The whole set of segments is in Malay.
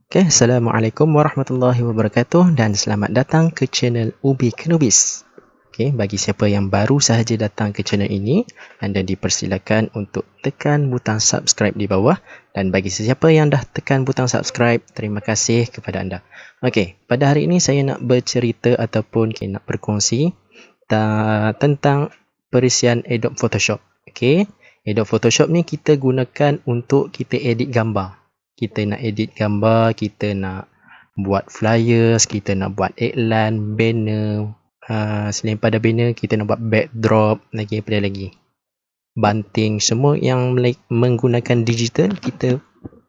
Okay, Assalamualaikum warahmatullahi wabarakatuh dan selamat datang ke channel Ubi Kenubis. Okay, bagi siapa yang baru sahaja datang ke channel ini, anda dipersilakan untuk tekan butang subscribe di bawah, dan bagi sesiapa yang dah tekan butang subscribe, terima kasih kepada anda. Okay, pada hari ini saya nak bercerita ataupun nak berkongsi tentang perisian Adobe Photoshop. Okay, Adobe Photoshop ni kita gunakan untuk kita edit gambar. Kita nak edit gambar, kita nak buat flyers, kita nak buat iklan, banner. Selain pada banner, kita nak buat backdrop, lagi apa lagi. Banting, semua yang menggunakan digital, kita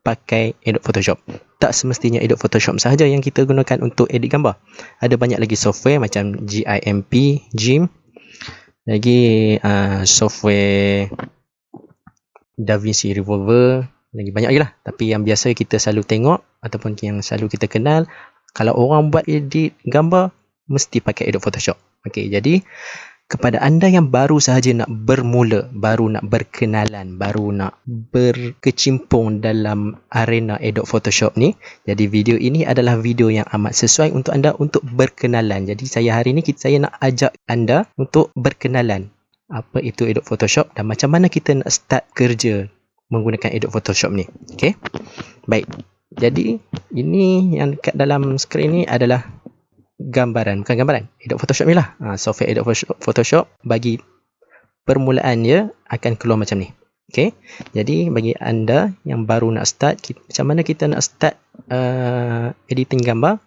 pakai Adobe Photoshop. Tak semestinya Adobe Photoshop sahaja yang kita gunakan untuk edit gambar. Ada banyak lagi software macam GIMP, lagi software DaVinci Resolve, lagi banyak lagi lah. Tapi yang biasa kita selalu tengok ataupun yang selalu kita kenal, kalau orang buat edit gambar, mesti pakai Adobe Photoshop. Okey, jadi kepada anda yang baru sahaja nak bermula, baru nak berkenalan, baru nak berkecimpung dalam arena Adobe Photoshop ni, jadi video ini adalah video yang amat sesuai untuk anda untuk berkenalan. Jadi hari ini saya nak ajak anda untuk berkenalan apa itu Adobe Photoshop dan macam mana kita nak start kerja menggunakan Adobe Photoshop ni. Okey. Baik. Jadi ini yang dekat dalam skrin ni adalah gambaran, bukan gambaran, Adobe Photoshop ni lah. Software Adobe Photoshop bagi permulaan dia akan keluar macam ni. Okey. Jadi bagi anda yang baru nak start, macam mana kita nak start editing gambar?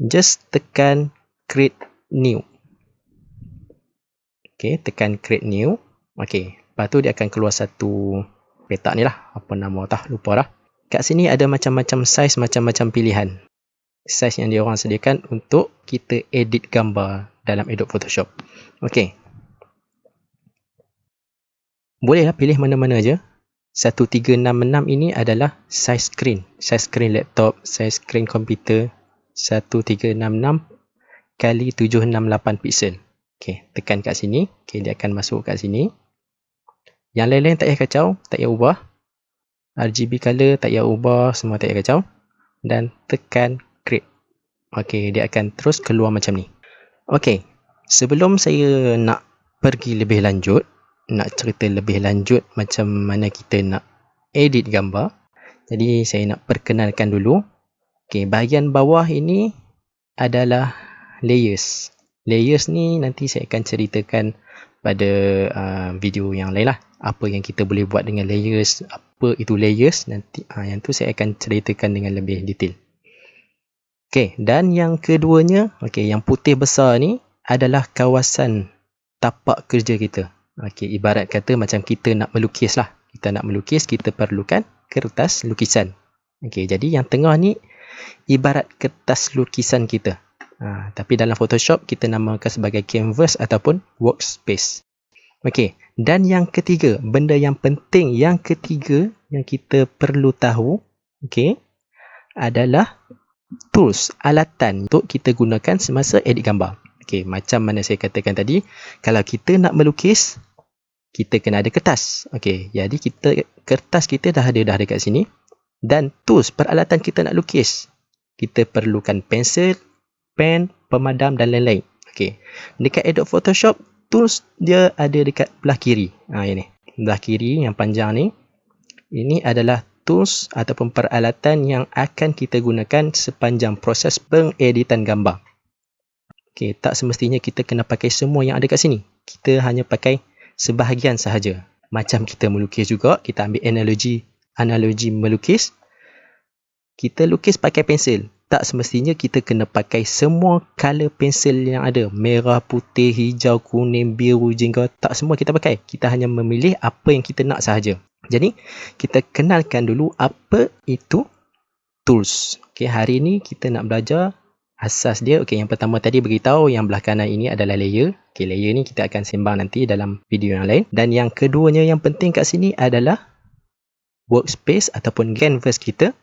Just tekan create new. Okey, tekan create new. Okey. Lepas tu dia akan keluar satu petak ni lah. Apa nama lupa dah. Kat sini ada macam-macam size, macam-macam pilihan. Size yang dia orang sediakan untuk kita edit gambar dalam Adobe Photoshop. Okey. Bolehlah pilih mana-mana je. 1366 ini adalah size screen. Size screen laptop, size screen komputer. 1366 kali 768 pixel. Okey, tekan kat sini. Okey, dia akan masuk kat sini. Yang lain-lain tak payah kacau, tak payah ubah. RGB color tak payah ubah, semua tak payah kacau. Dan tekan create. Okey, dia akan terus keluar macam ni. Okey, sebelum saya nak pergi lebih lanjut, nak cerita lebih lanjut macam mana kita nak edit gambar, jadi saya nak perkenalkan dulu. Okey, bahagian bawah ini adalah layers. Layers ni nanti saya akan ceritakan pada video yang lain lah. Apa yang kita boleh buat dengan layers, apa itu layers, nanti yang tu saya akan ceritakan dengan lebih detail. Okey, dan yang keduanya, okey, yang putih besar ni adalah kawasan tapak kerja kita. Okey, ibarat kata macam kita nak melukis lah. Kita nak melukis, kita perlukan kertas lukisan. Okey, jadi yang tengah ni ibarat kertas lukisan kita. Tapi dalam Photoshop kita namakan sebagai canvas ataupun workspace. Okey, dan yang ketiga, benda yang penting yang ketiga yang kita perlu tahu, okey, adalah tools, alatan untuk kita gunakan semasa edit gambar. Okey, macam mana saya katakan tadi, kalau kita nak melukis, kita kena ada kertas. Okey, jadi kertas kita dah ada dekat sini, dan tools, peralatan kita nak lukis, kita perlukan pensel, pen, pemadam dan lain-lain. Okey, dekat Adobe Photoshop, tools dia ada dekat belah kiri. Ini belah kiri yang panjang ni, ini adalah tools ataupun peralatan yang akan kita gunakan sepanjang proses pengeditan gambar. Okey, tak semestinya kita kena pakai semua yang ada kat sini. Kita hanya pakai sebahagian sahaja. Macam kita melukis juga, kita ambil analogi melukis. Kita lukis pakai pensel. Tak semestinya kita kena pakai semua color pensel yang ada. Merah, putih, hijau, kuning, biru, jingga. Tak semua kita pakai. Kita hanya memilih apa yang kita nak sahaja. Jadi, kita kenalkan dulu apa itu tools. Okey, hari ini kita nak belajar asas dia. Okey, yang pertama tadi beritahu yang belah kanan ini adalah layer. Okey, layer ni kita akan sembang nanti dalam video yang lain. Dan yang keduanya yang penting kat sini adalah workspace ataupun canvas kita.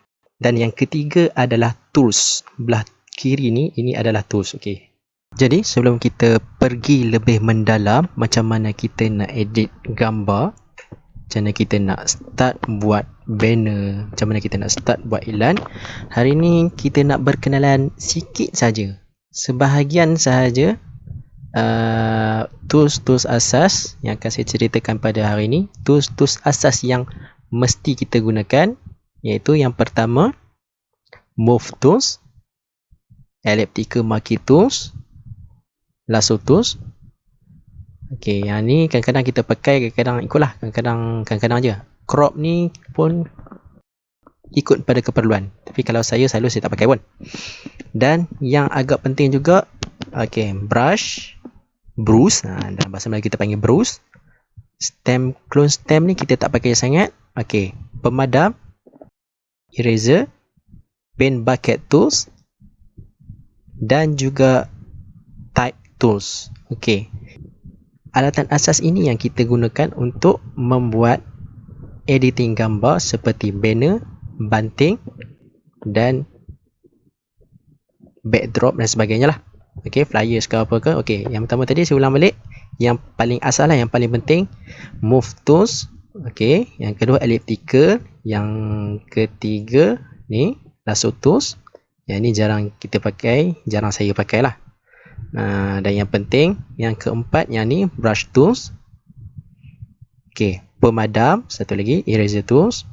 Dan yang ketiga adalah tools. Belah kiri ni, ini adalah tools. Okey. Jadi, sebelum kita pergi lebih mendalam macam mana kita nak edit gambar, macam mana kita nak start buat banner, macam mana kita nak start buat iklan. Hari ni kita nak berkenalan sikit saja, sebahagian sahaja tools-tools asas yang akan saya ceritakan pada hari ini. Tools-tools asas yang mesti kita gunakan, iaitu yang pertama Move Tools, Elliptical Marquee Tools, Lasso Tools. Okey, yang ni kadang-kadang kita pakai, kadang-kadang ikutlah, kadang-kadang je. Crop ni pun ikut pada keperluan, tapi kalau saya selalu saya tak pakai pun. Dan yang agak penting juga, okey, brush, brush, dalam bahasa Melayu kita panggil brush. Stem, clone stem ni kita tak pakai sangat. Okey, pemadam, eraser, paint bucket tools dan juga type tools. Okey, alatan asas ini yang kita gunakan untuk membuat editing gambar seperti banner, banting dan backdrop dan sebagainya lah. Okey, flyers ke apa ke. Okey, yang pertama tadi saya ulang balik, yang paling asal lah, yang paling penting Move Tools. Okey, yang kedua Elliptical, yang ketiga ni Lasso Tools. Yang ni jarang kita pakai, jarang saya pakai lah. Dan yang penting, yang keempat yang ni Brush Tools. Okey, pemadam, satu lagi Eraser Tools.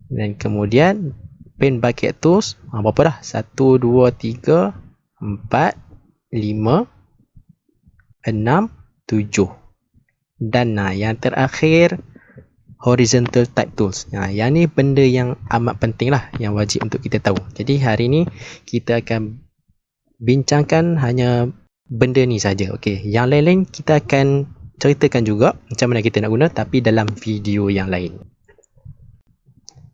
Dan kemudian Paint Bucket Tools. Berapa dah? 1, 2, 3, 4, 5, 6, 7. Dan yang terakhir Horizontal Type Tools. Yang ni benda yang amat penting lah, yang wajib untuk kita tahu. Jadi hari ni kita akan bincangkan hanya benda ni saja. Okey, yang lain-lain kita akan ceritakan juga macam mana kita nak guna, tapi dalam video yang lain.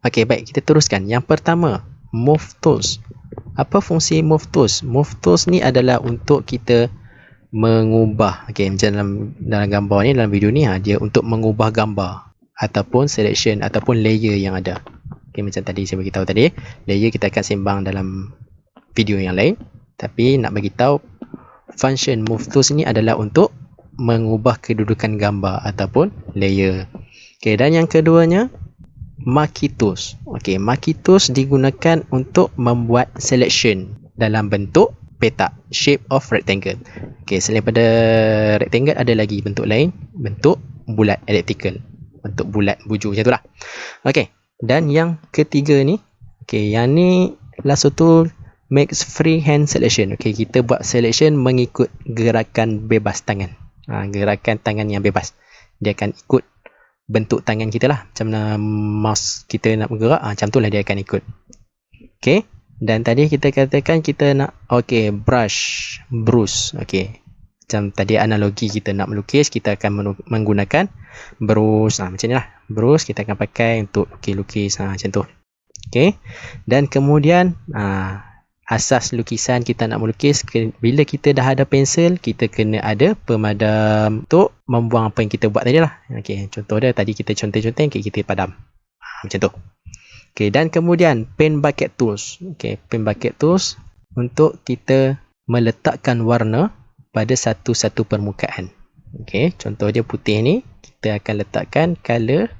Okey, baik, kita teruskan. Yang pertama, Move Tools. Apa fungsi Move Tools? Move Tools ni adalah untuk kita mengubah, okey, macam dalam gambar ni, dalam video ni, dia untuk mengubah gambar ataupun selection ataupun layer yang ada. Okey, macam tadi saya beritahu tadi, layer kita akan sembang dalam video yang lain. Tapi nak bagi tahu, function Move Tools ni adalah untuk mengubah kedudukan gambar ataupun layer. Okey, dan yang keduanya Marquee Tools. Okey, Marquee Tools digunakan untuk membuat selection dalam bentuk petak, shape of rectangle. Okey, selain pada rectangle ada lagi bentuk lain, bentuk bulat, elliptical, bentuk bulat bujur macam itulah. Okey, dan yang ketiga ni, okey, yang ni Lasso Tool makes freehand selection. Okey, kita buat selection mengikut gerakan bebas tangan. Gerakan tangan yang bebas. Dia akan ikut bentuk tangan kita lah. Macam mana mouse kita nak bergerak, macam tu lah dia akan ikut. Okey, dan tadi kita katakan kita nak, okey, brush. Okey, macam tadi analogi kita nak melukis, kita akan menggunakan brush. Macam ni lah, brush kita akan pakai untuk lukis, macam tu. Okey, dan kemudian asas lukisan kita nak melukis, bila kita dah ada pensel, kita kena ada pemadam untuk membuang apa yang kita buat tadi lah. Okey, contoh dia tadi kita conteng-conteng, kita padam. Macam tu. Okey, dan kemudian Paint Bucket Tools. Okey, Paint Bucket Tools untuk kita meletakkan warna pada satu-satu permukaan. Okey, contoh dia putih ni, kita akan letakkan color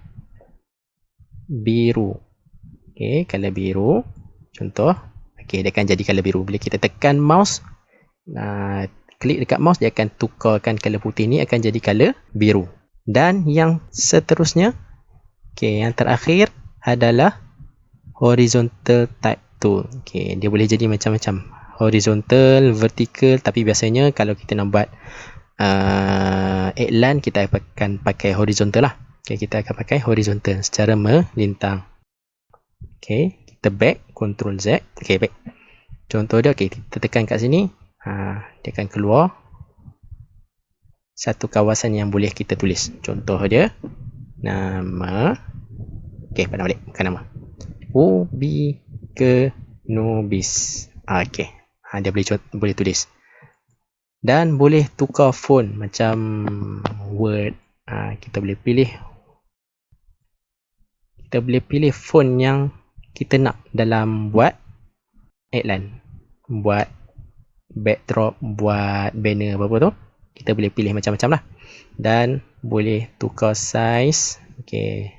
biru. Okey, color biru. Contoh. Okey, dia akan jadi color biru. Bila kita tekan mouse, klik dekat mouse, dia akan tukarkan color putih ni akan jadi color biru. Dan yang seterusnya, okey, yang terakhir adalah Horizontal Type Tool. Okey, dia boleh jadi macam-macam. Horizontal, vertical, tapi biasanya kalau kita nak buat iklan, kita akan pakai horizontal lah. Okey, kita akan pakai horizontal secara melintang. Okey, kita back, Ctrl Z. Okey, baik. Contoh dia, okey, kita tekan kat sini, dia akan keluar satu kawasan yang boleh kita tulis. Contoh dia, nama, okey, pada balik, bukan nama, Ubi ke Nubis. Okey, dia boleh tulis. Dan boleh tukar font macam Word. Kita boleh pilih font yang kita nak dalam buat iklan, buat backdrop, buat banner, apa-apa tu. Kita boleh pilih macam-macam lah. Dan boleh tukar size Okey.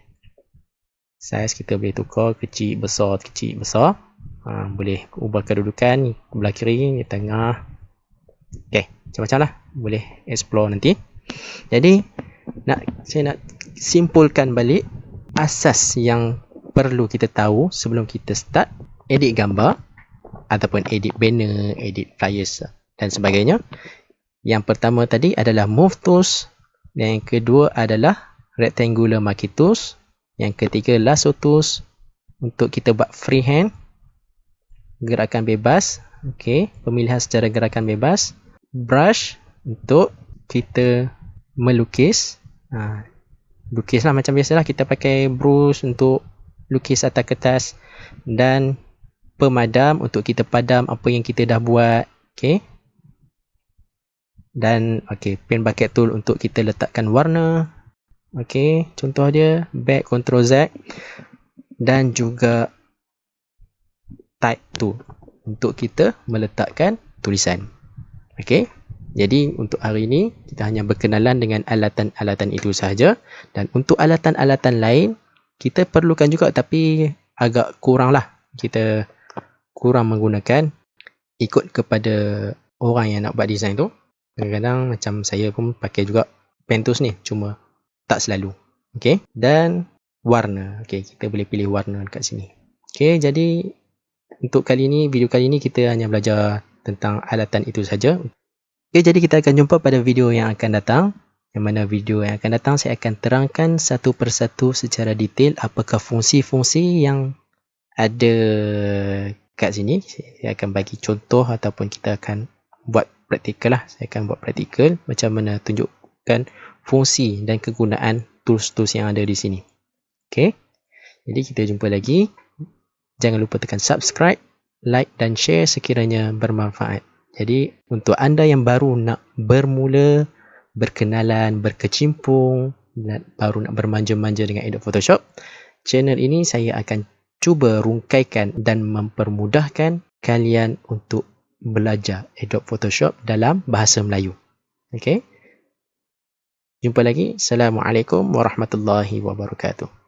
Saiz kita boleh tukar kecil besar. Boleh ubah kedudukan belah kiri, di tengah. Okey, macam-macam lah. Boleh explore nanti. Jadi saya nak simpulkan balik asas yang perlu kita tahu sebelum kita start edit gambar ataupun edit banner, edit flyers dan sebagainya. Yang pertama tadi adalah move tools, dan yang kedua adalah rectangular marquee tools, yang ketiga lasso tools untuk kita buat freehand, gerakan bebas. Okey, pemilihan secara gerakan bebas. Brush untuk kita melukis. Lukis lah macam biasalah, kita pakai brush untuk lukis atas kertas, dan pemadam untuk kita padam apa yang kita dah buat. Okey. Dan pen bucket tool untuk kita letakkan warna. Okey, contoh dia back Ctrl Z, dan juga type tool untuk kita meletakkan tulisan. Okey. Jadi untuk hari ini kita hanya berkenalan dengan alatan-alatan itu sahaja, dan untuk alatan-alatan lain kita perlukan juga tapi agak kurang lah. Kita kurang menggunakan, ikut kepada orang yang nak buat design tu. Kadang-kadang macam saya pun pakai juga pen tools ni, cuma tak selalu. Okey, dan warna. Okey, kita boleh pilih warna dekat sini. Okey, jadi untuk video kali ini kita hanya belajar tentang alatan itu saja. Okey, jadi kita akan jumpa pada video yang akan datang. Yang mana video yang akan datang saya akan terangkan satu persatu secara detail apakah fungsi-fungsi yang ada kat sini. Saya akan bagi contoh ataupun kita akan buat praktikal lah. Saya akan buat praktikal macam mana tunjukkan fungsi dan kegunaan tools-tools yang ada di sini. Okey. Jadi kita jumpa lagi. Jangan lupa tekan subscribe, like dan share sekiranya bermanfaat. Jadi untuk anda yang baru nak bermula, berkenalan, berkecimpung, baru nak bermanja-manja dengan Adobe Photoshop, channel ini saya akan cuba rungkaikan dan mempermudahkan kalian untuk belajar Adobe Photoshop dalam bahasa Melayu. Okey. Jumpa lagi. Assalamualaikum warahmatullahi wabarakatuh.